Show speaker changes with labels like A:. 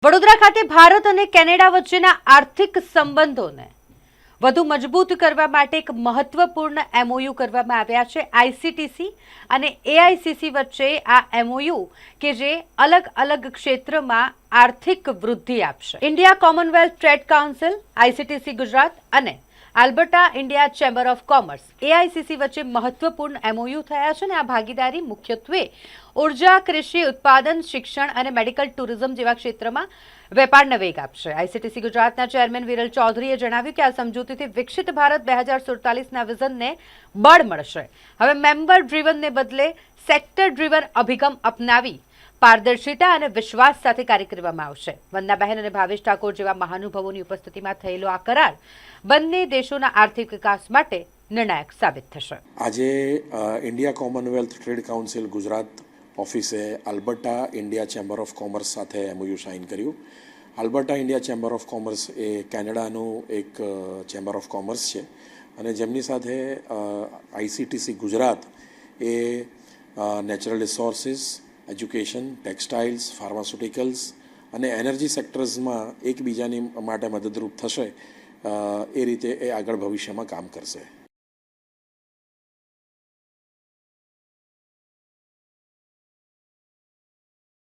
A: વડોદરા ખાતે ભારત અને કેનેડા વચ્ચેના આર્થિક સંબંધોને વધુ મજબૂત કરવા માટે એક મહત્વપૂર્ણ એમઓયુ કરવામાં આવ્યા છે આઈસીટીસી અને એઆઈસીસી વચ્ચે આ એમઓયુ કે જે અલગ અલગ ક્ષેત્રમાં આર્થિક વૃદ્ધિ આપશે India Commonwealth Trade Council ICTC Gujarat અને Alberta India Chamber of Commerce AICC વચ્ચે મહત્વપૂર્ણ એમઓયુ થયા છે અને આ ભાગીદારી મુખ્યત્વે ઉર્જા કૃષિ ઉત્પાદન શિક્ષણ અને મેડિકલ ટુરિઝમ જેવા ક્ષેત્રમાં વેપારને વેગ આપશે આઈસીટીસી ગુજરાતના ચેરમેન વિરલ ચૌધરીએ જણાવ્યું કે આ સમજૂતીથી વિકસિત ભારત 2047ના વિઝનને બળ મળશે હવે મેમ્બર ડ્રીવનને બદલે સેક્ટર ડ્રીવન અભિગમ અપનાવી પારદર્શિતા અને વિશ્વાસ સાથે કાર્ય કરવામાં આવશે વંદનાબહેન અને ભાવેશ ઠાકોર જેવા મહાનુભાવોની ઉપસ્થિતિમાં થયેલો આ કરાર બંને દેશોના આર્થિક વિકાસ માટે નિર્ણાયક સાબિત થશે
B: આજે India Commonwealth Trade Council Gujarat ઓફિસે Alberta India Chamber of Commerce સાથે એમઓયુ સાઇન કર્યું Alberta India Chamber of Commerce એ કેનેડાનું એક ચેમ્બર ઓફ કોમર્સ છે અને જેમની સાથે આઈસીટીસી ગુજરાત એ natural resources education textiles pharmaceuticals અને એનર્જી સેક્ટર્સમાં એકબીજાની માટે મદદરૂપ થશે એ રીતે એ આગળ ભવિષ્યમાં કામ કરશે